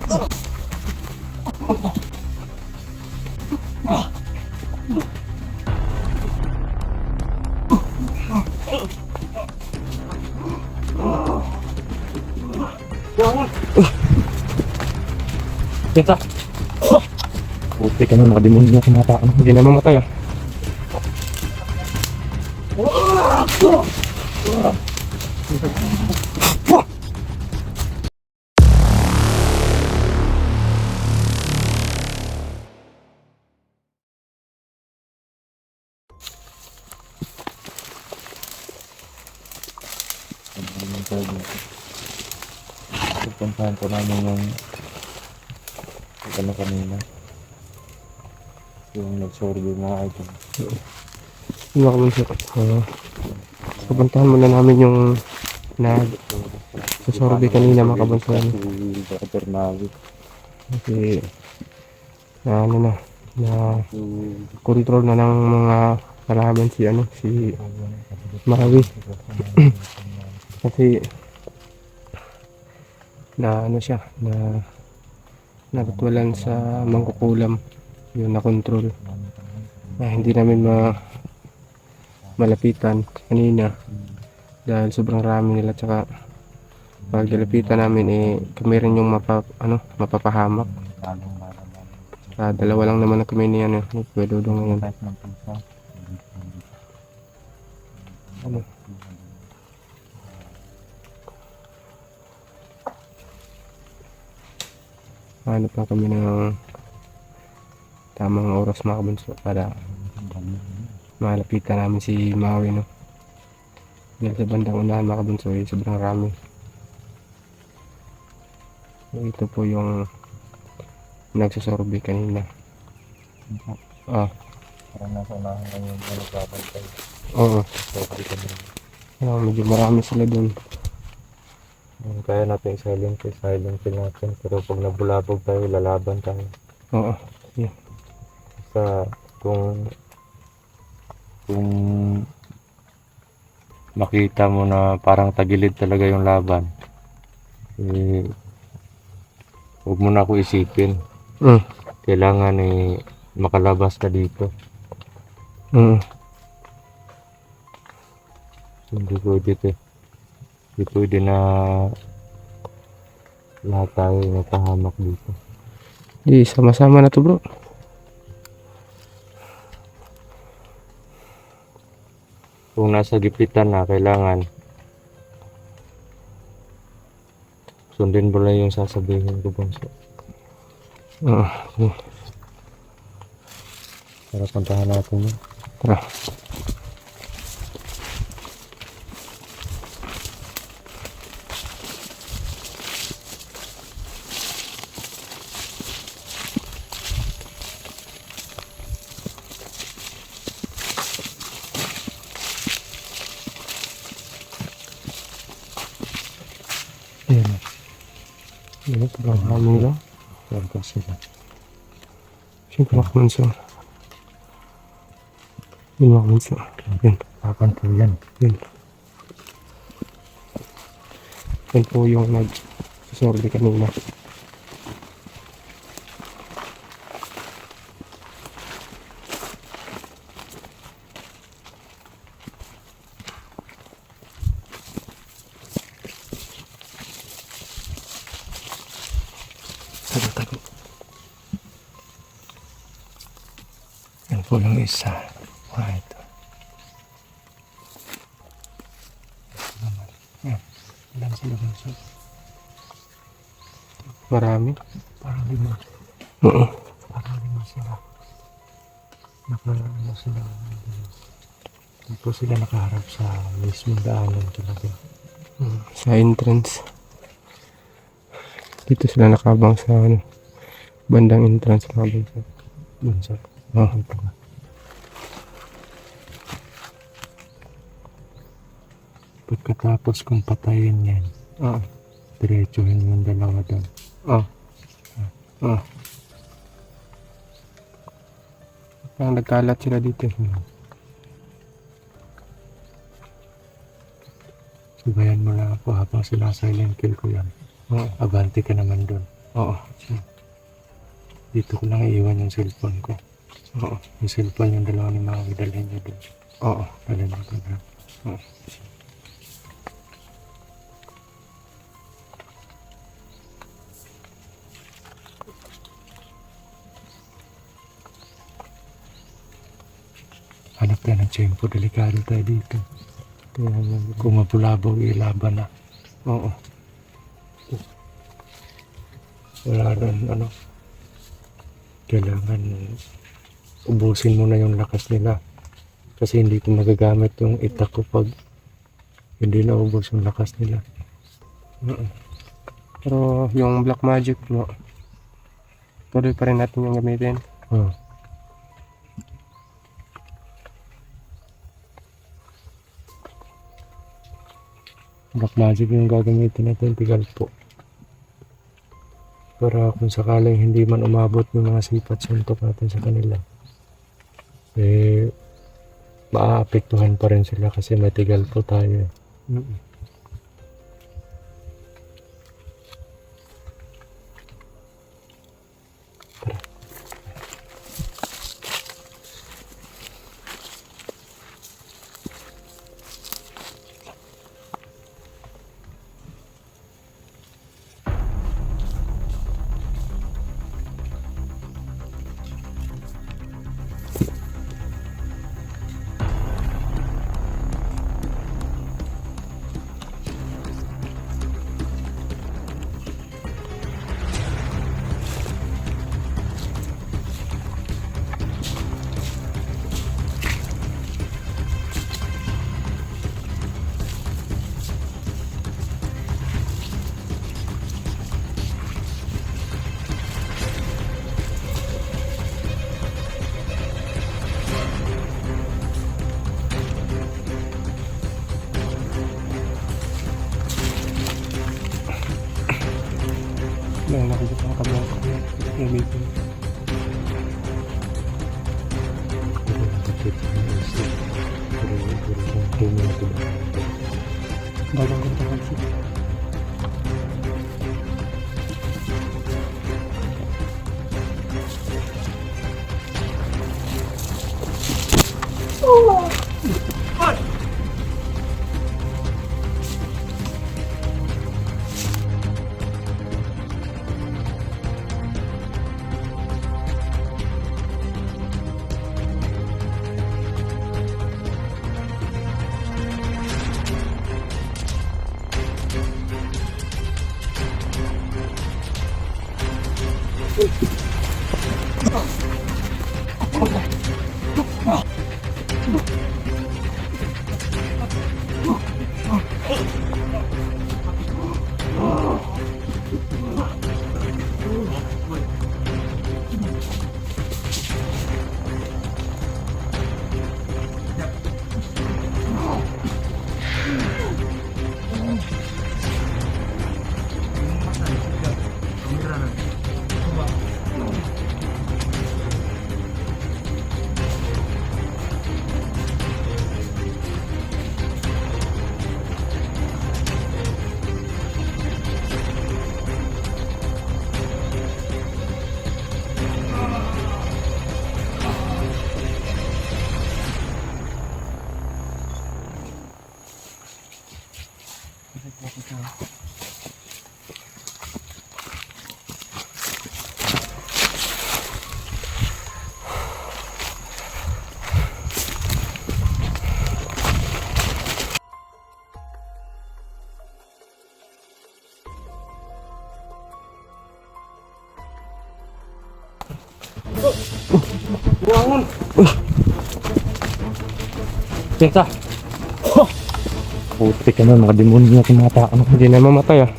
Kita. Buti ka na, nakademonyo ako nataan. Hindi na mamatay ah. Pupuntahan ko namin yung ano kanina. Yung nag-sorry mga item. Yung mga kabunso. Pupuntahan muna namin yung nag-sorby kanina mga kabunso. Kasi na ano na control na ng mga kalaban si Marawi. Kasi na ano siya na natutwalan sa mangkukulam yun na control na hindi namin malapitan kanina dahil sobrang rami nila, tsaka pag nilapitan namin kami rin yung mapapahamak. Dalawa lang naman na kami niyan pwede doon ngayon. Hanap lang kami ng tamang oras mga kabunso para malapitan namin si Maui dahil sa bandang unahan mga kabunso sobrang rami. Ito po yung nagsasorbe kanina. Parang nasa unahan lang yung nagpapantay. Oo. Medyo marami sila dun. Kaya natin silent natin, pero pag nabulabog tayo, lalaban tayo. Oo. Yeah. Sa kung makita mo na parang tagilid talaga yung laban, huwag mo na ako isipin. Kailangan makalabas ka dito. Hindi pwede na lahat tayo napahamak dito. Di sama-sama na to bro. Kung nasa gipitan na, kailangan sundin mo lang yung sasabihin ko bang para puntahan natin yun. Tara. Yan, sobrang hami nila. Sobrang sila. Siyempre mga kabunso. Yun mga kabunso. Yan. Kapan po yan. Yan po yung nagsasorbe kanina. Tago. Yan po yung isa. Ito. Ilan sila bunso? Marami? Parang lima. Oo. Parang lima sila. Nakaano sila. Dito sila nakaharap sa mismong daanan talaga. Sa entrance. Dito sila nakabang sa bandang entrance mga bunso. Bunso. Ito nga. Pagkatapos kung patayin yan, diretsuhin mo ang dalawa doon. Parang nagkalat sila dito. Subayan mo lang ako habang sila silent kill ko yan. Abante ka naman doon. Oo. Dito ko lang iiwan yung cellphone ko. Oo. Yung cellphone yung dalawa ni Mami, dalhin niyo doon. Oo. Dalhin niyo doon, ha? Oo. Hanap tayo ng tiyempo, delikado tayo dito. Kaya nga. Kung mabulabaw, ilaban na. Oo. Wala rin, kailangan ubusin mo na yung lakas nila. Kasi hindi ko magagamit yung itak ko pag hindi na ubos yung lakas nila. Pero yung black magic bro, tuloy pa rin natin yung gamitin. Oh. Black magic yung gagamitin natin, tigal po. Para kung sakaling hindi man umabot yung mga sipat suntok natin sa kanila, maaapektuhan pa rin sila kasi matigal po tayo. Lang nakikita ang kablang ko. Gamitin. Bagang ganda ng shoot. Buangon! Teka! Puti ka na, mga demonyo na tumatakan. Hindi na mamatay ah.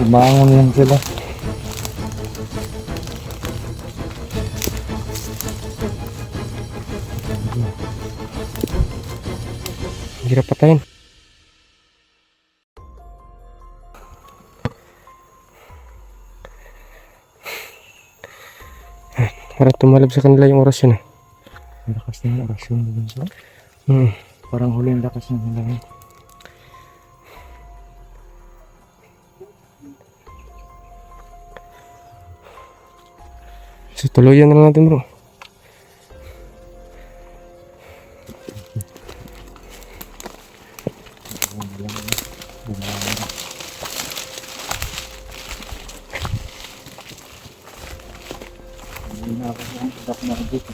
Bumangon lang sila. Hirap patayin. Parang tumalab sa kanila yung orasyon eh. Ang lakas na yung orasyon mo bunso. Hmm. Parang huling lakas ng hilang. So tuluyan na lang natin bro. Hindi na ako na dito.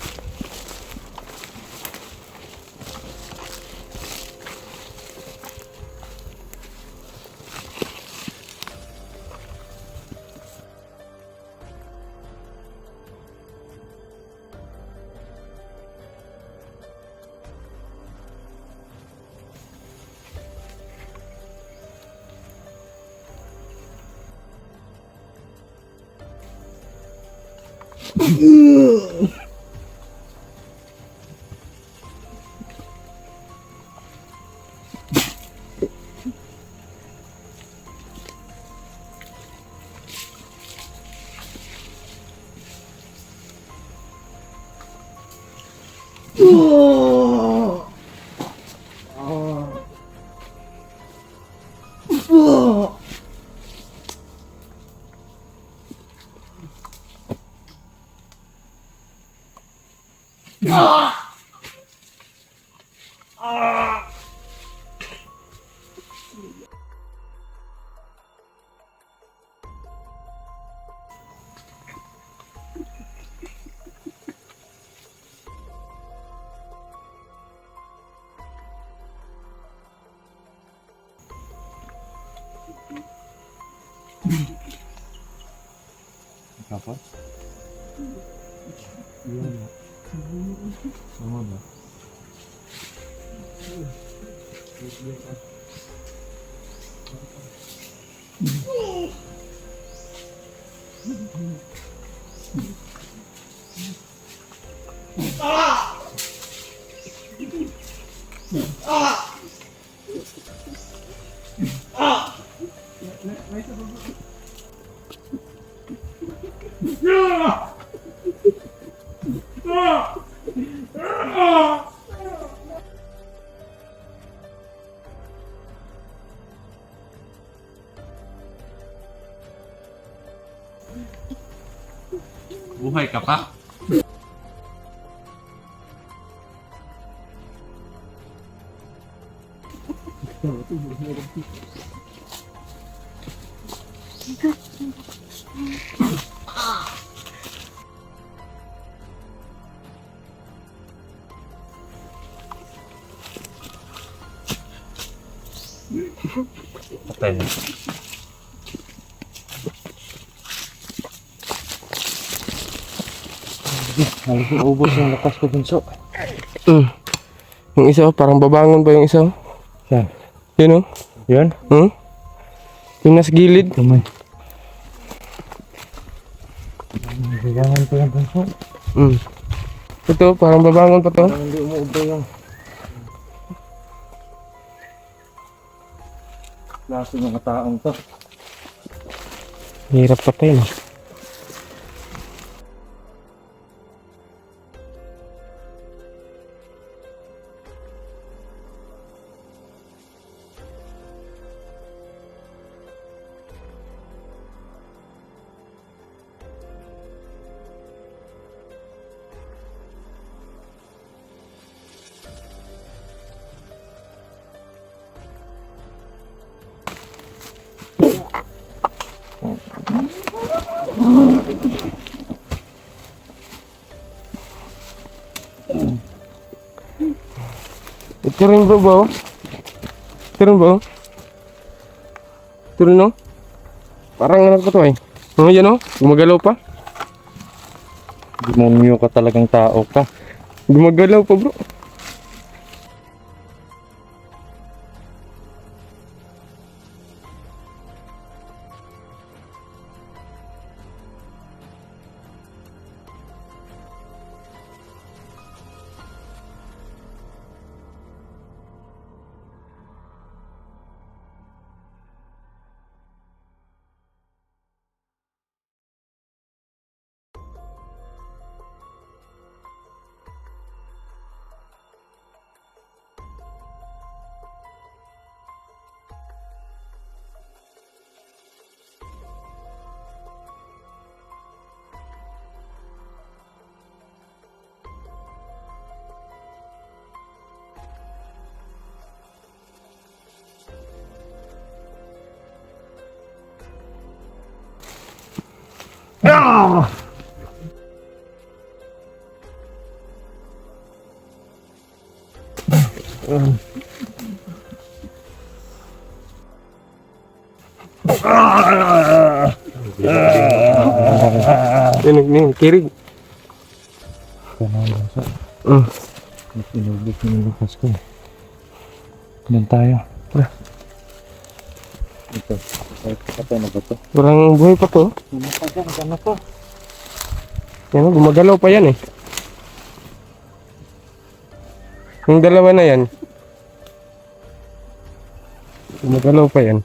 Apa? Iya. Sama ba? Buhay ka pa? Patay na. Halos ubos yung lakas ko bunso. Yung isa parang babangon pa yung isa. Saan? Yun oh. Yun? Yung nasa gilid. Kamay. Hilangan pa yung bunso. Ito parang babangon pa to. Parang hindi umuubra yung klase ng mga taong to. Hirap patayin. Ito rin bro ba? Ito rin ba? Ito rin no? Parang ano ko to eh. Yan o, gumagalaw pa. Demonyo ka talagang tao ka. Gumagalaw pa bro. Yan, kirig. Kanang basa. Mm. Pinubik yung lakas ko. Doon tayo. Ito. Patay na ba ito? Parang buhay pa to. Ano to? Yan, oh, gumagalaw pa yan eh. Yung dalawa na yan. Gumagalaw pa yan.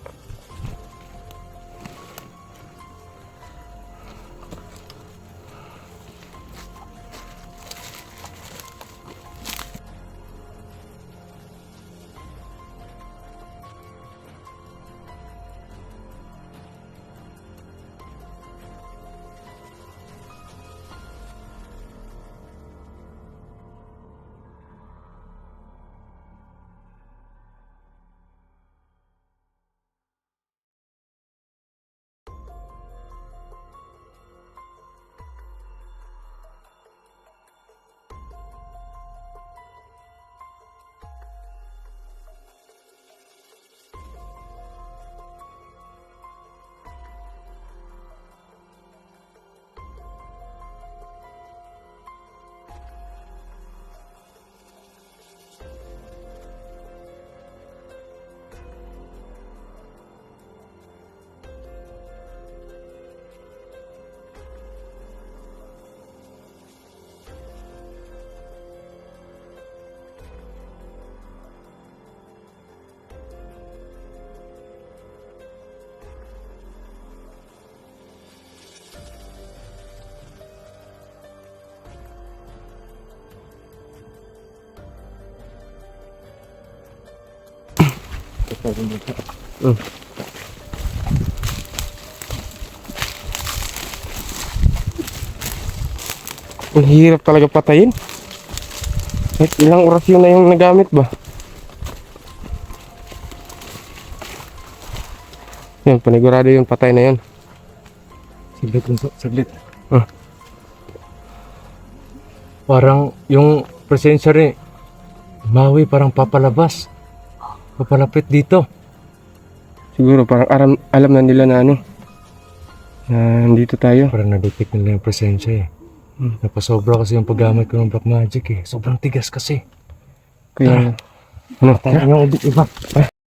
Ang hirap talaga patayin. Kahit ilang oras yun na yung nagamit ba? Yan, panigurado yung patay na yun. Saglit lang, saglit. Ah. Parang yung presensya rin, Maui parang papalabas. Papalapit dito. Siguro parang alam na nila na ano. Na nandito tayo. Parang na-detect nila yung presensya eh. Napasobra kasi yung paggamit ko ng Black Magic eh. Sobrang tigas kasi. Kaya, ano? Tayo yung iba.